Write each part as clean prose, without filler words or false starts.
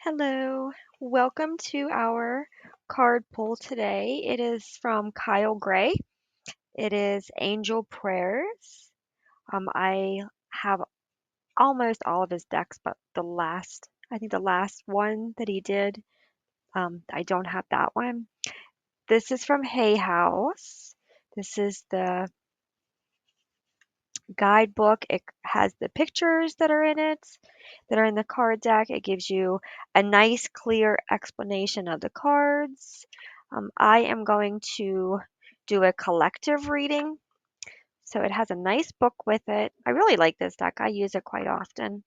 Hello, welcome to our card pull today. It is from Kyle Gray. It is Angel Prayers. I have almost all of his decks, but I think the last one that he did, I don't have that one. This is from Hay House. This is the guidebook. It has the pictures that are in it, that are in the card deck. It gives you a nice, clear explanation of the cards. I am going to do a collective reading. So it has a nice book with it. I really like this deck. I use it quite often.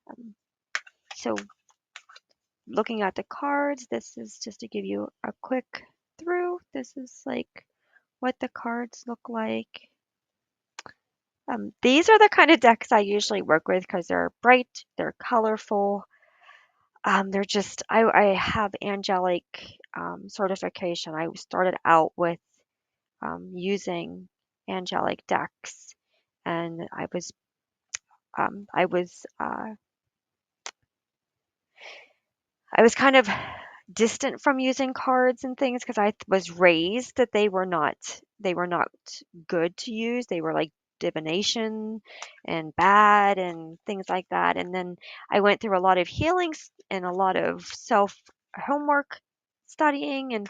Um, so looking at the cards, this is just to give you a quick through. This is like what the cards look like. These are the kind of decks I usually work with because they're bright, they're colorful. They're just, I have angelic certification. I started out with using angelic decks, and I was, I was kind of distant from using cards and things because I was raised that they were not good to use. They were like divination and bad and things like that. And then I went through a lot of healings and a lot of self homework studying, and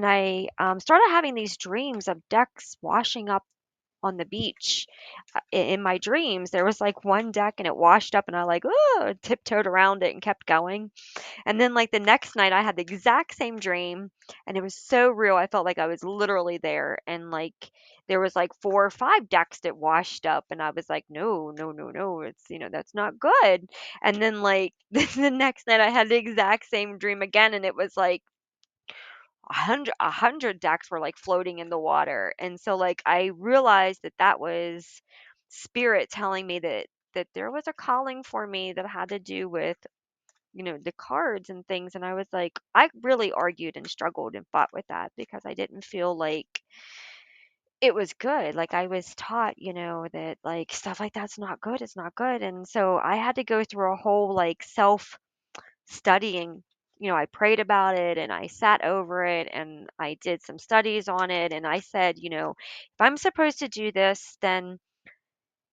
I started having these dreams of decks washing up on the beach. In my dreams there was like one deck and it washed up, and I like, oh, tiptoed around it and kept going. And then, like, the next night, I had the exact same dream, and it was so real. I felt like I was literally there, and, like, there was, like, 4 or 5 decks that washed up, and I was like, "No, no, no, no, that's not good." And then, like, the next night, I had the exact same dream again, and it was like 100 decks were, like, floating in the water, and so, like, I realized that that was spirit telling me that there was a calling for me that had to do with the cards and things. And I was like, I really argued and struggled and fought with that because I didn't feel like it was good. Like I was taught, that like stuff like that's not good, it's not good. And so I had to go through a whole like self studying. I prayed about it and I sat over it and I did some studies on it. And I said, if I'm supposed to do this, then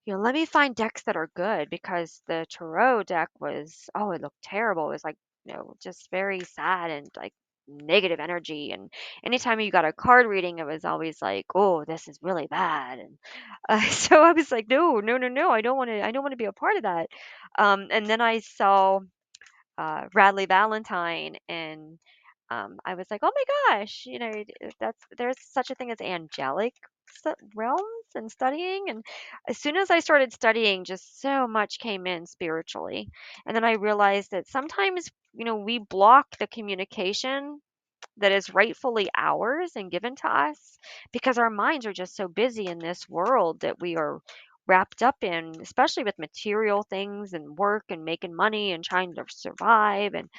let me find decks that are good because the tarot deck was, oh, it looked terrible. It was like, just very sad and like negative energy. And anytime you got a card reading, it was always like, oh, this is really bad. And so I was like, no, no, no, no, I don't want to be a part of that. And then I saw Radley Valentine, and I was like, "Oh my gosh, there's such a thing as angelic realms and studying." And as soon as I started studying, just so much came in spiritually. And then I realized that sometimes, we block the communication that is rightfully ours and given to us because our minds are just so busy in this world that we are wrapped up in, especially with material things and work and making money and trying to survive. And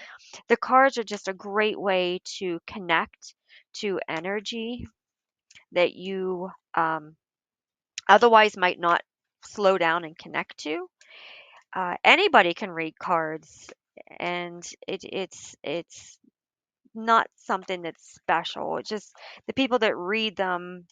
the cards are just a great way to connect to energy that you otherwise might not slow down and connect to. Anybody can read cards, and it's not something that's special. It's just the people that read them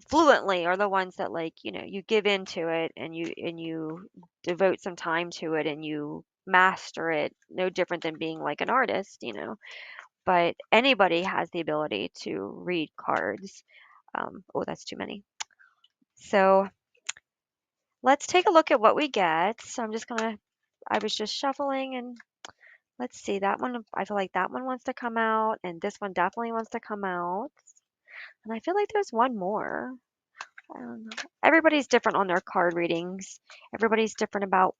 fluently are the ones that, like, you give into it and you devote some time to it and you master it. No different than being like an artist. But anybody has the ability to read cards. Oh, that's too many. So let's take a look at what we get. So I was just shuffling, and let's see, that one, I feel like that one wants to come out, and this one definitely wants to come out. And I feel like there's one more. I don't know. Everybody's different on their card readings. Everybody's different about,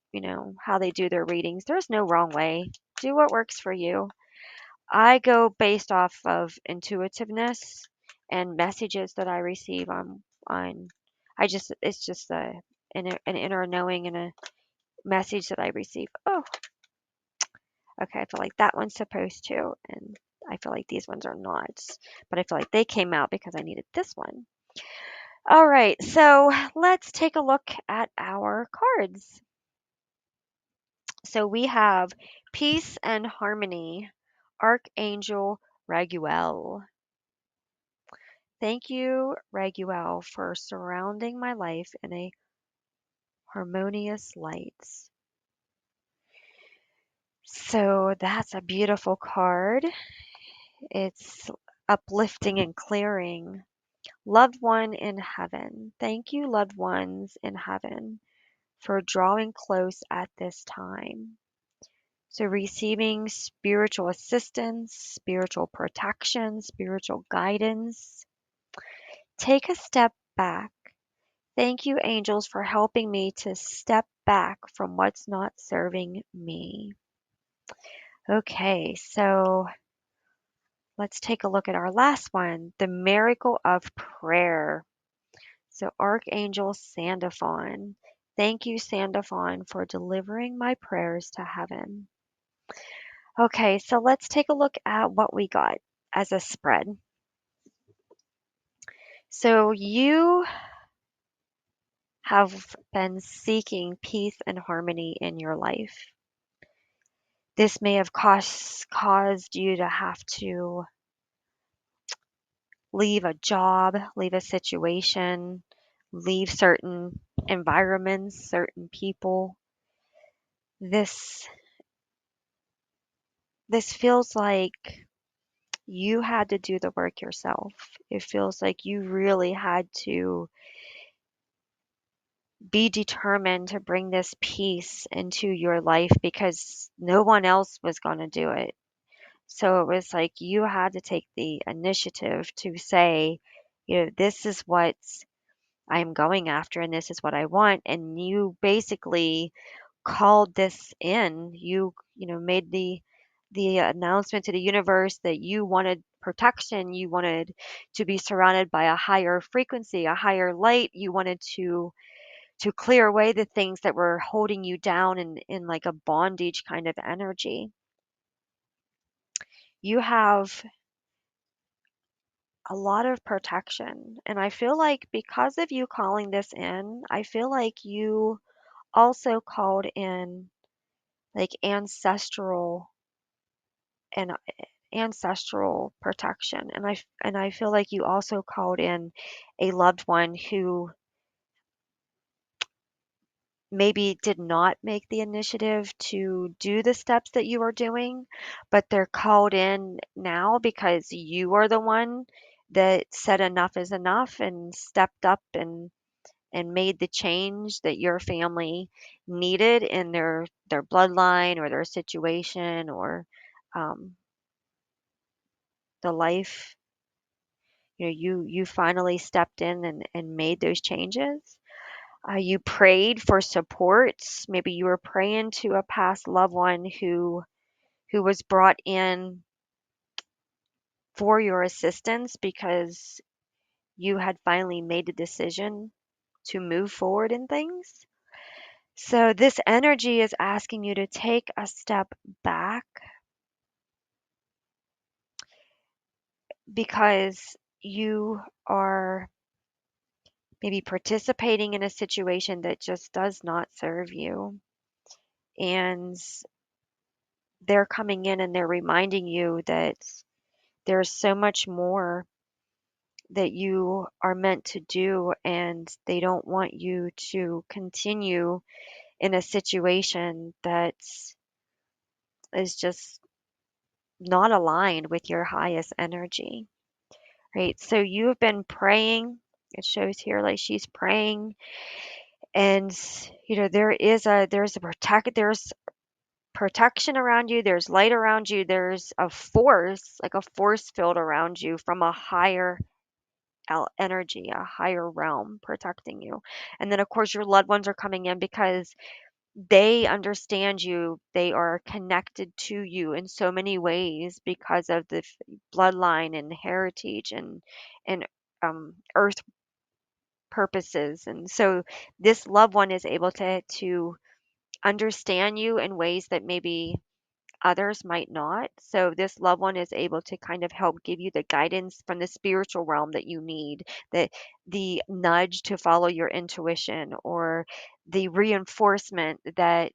how they do their readings. There's no wrong way. Do what works for you. I go based off of intuitiveness and messages that I receive on it's just an inner knowing and a message that I receive. Oh, okay. I feel like that one's supposed to, and I feel like these ones are not, but I feel like they came out because I needed this one. All right, so let's take a look at our cards. So we have peace and harmony, Archangel Raguel. Thank you, Raguel, for surrounding my life in a harmonious light. So that's a beautiful card. It's uplifting and clearing. Loved one in heaven. Thank you, loved ones in heaven, for drawing close at this time. So, receiving spiritual assistance, spiritual protection, spiritual guidance. Take a step back. Thank you, angels, for helping me to step back from what's not serving me. Okay, so let's take a look at our last one, the miracle of prayer. So, Archangel Sandalphon. Thank you, Sandalphon, for delivering my prayers to heaven. Okay, so let's take a look at what we got as a spread. So, you have been seeking peace and harmony in your life. This may have caused you to have to leave a job, leave a situation, leave certain environments, certain people. This this feels like you had to do the work yourself. It feels like you really had to be determined to bring this peace into your life because no one else was going to do it. So it was like you had to take the initiative to say, this is what I'm going after and this is what I want. And you basically called this in. You made the announcement to the universe that you wanted protection, you wanted to be surrounded by a higher frequency, a higher light, you wanted to clear away the things that were holding you down in like a bondage kind of energy. You have a lot of protection. And I feel like because of you calling this in, I feel like you also called in like and ancestral protection. And I feel like you also called in a loved one who maybe did not make the initiative to do the steps that you are doing, but they're called in now because you are the one that said enough is enough and stepped up and made the change that your family needed in their bloodline or their situation or um, the life. You finally stepped in and made those changes. You prayed for support. Maybe you were praying to a past loved one who was brought in for your assistance because you had finally made a decision to move forward in things. So this energy is asking you to take a step back because you are maybe participating in a situation that just does not serve you. And they're coming in and they're reminding you that there's so much more that you are meant to do, and they don't want you to continue in a situation that is just not aligned with your highest energy, right? So you've been praying. It shows here like she's praying, and there's protection around you, there's light around you, there's a force, like a force field around you from a higher energy, a higher realm protecting you. And then, of course, your loved ones are coming in because they understand you. They are connected to you in so many ways because of the bloodline and heritage and earth purposes. And so this loved one is able to understand you in ways that maybe others might not. So this loved one is able to kind of help give you the guidance from the spiritual realm that you need, the nudge to follow your intuition or the reinforcement that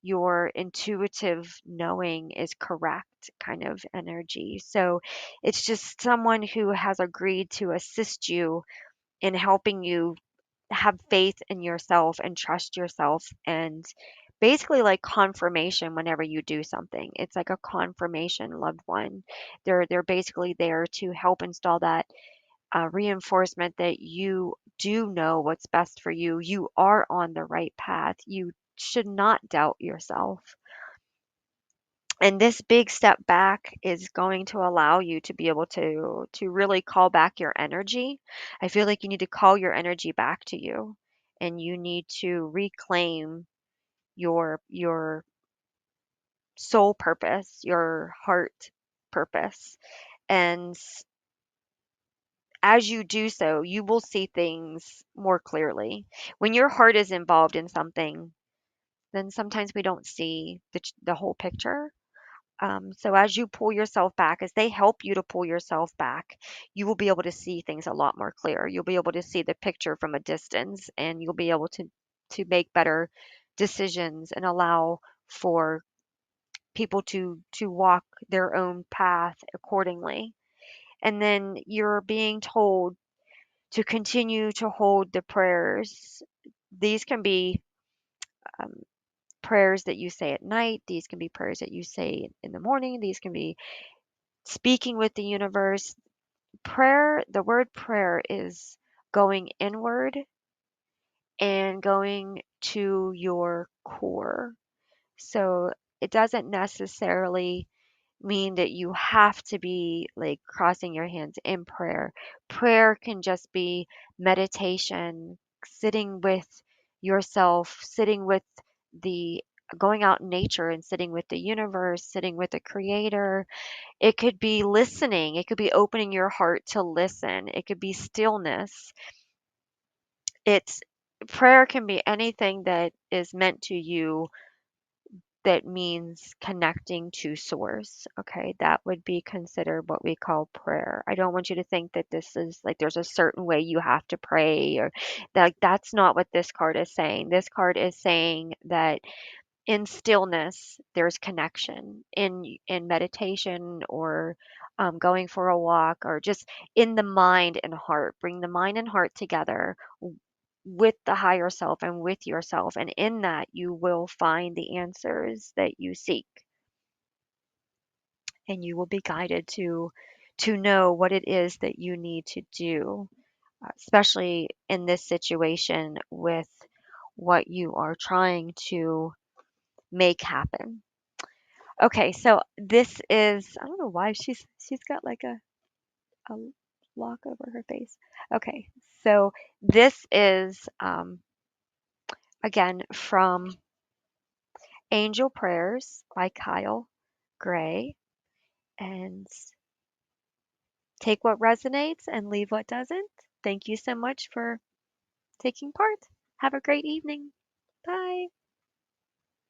your intuitive knowing is correct kind of energy. So it's just someone who has agreed to assist you in helping you have faith in yourself and trust yourself, and basically like confirmation whenever you do something. It's like a confirmation loved one. They're basically there to help install that reinforcement that you do know what's best for you. You are on the right path. You should not doubt yourself. And this big step back is going to allow you to be able to really call back your energy. I feel like you need to call your energy back to you, and you need to reclaim your soul purpose, your heart purpose. And as you do so, you will see things more clearly. When your heart is involved in something, then sometimes we don't see the whole picture. So as you pull yourself back, as they help you to pull yourself back, you will be able to see things a lot more clear. You'll be able to see the picture from a distance, and you'll be able to make better decisions and allow for people to walk their own path accordingly. And then you're being told to continue to hold the prayers. These can be um, prayers that you say at night. These can be prayers that you say in the morning. These can be speaking with the universe. Prayer, the word prayer is going inward and going to your core. So it doesn't necessarily mean that you have to be like crossing your hands in prayer. Prayer can just be meditation, sitting with yourself, sitting with the going out in nature and sitting with the universe, sitting with the creator. It could be listening. It could be opening your heart to listen. It could be stillness. It's prayer can be anything that is meant to you that means connecting to source. Okay, that would be considered what we call prayer. I don't want you to think that this is like there's a certain way you have to pray or that that's not what this card is saying. This card is saying that in stillness there's connection in meditation or going for a walk or just in the mind and heart. Bring the mind and heart together with the higher self and with yourself, and in that you will find the answers that you seek, and you will be guided to know what it is that you need to do, especially in this situation with what you are trying to make happen. Okay, so this is I don't know why she's got like a lock over her face. Okay, so this is again from Angel Prayers by Kyle Gray, and take what resonates and leave what doesn't. Thank you so much for taking part. Have a great evening.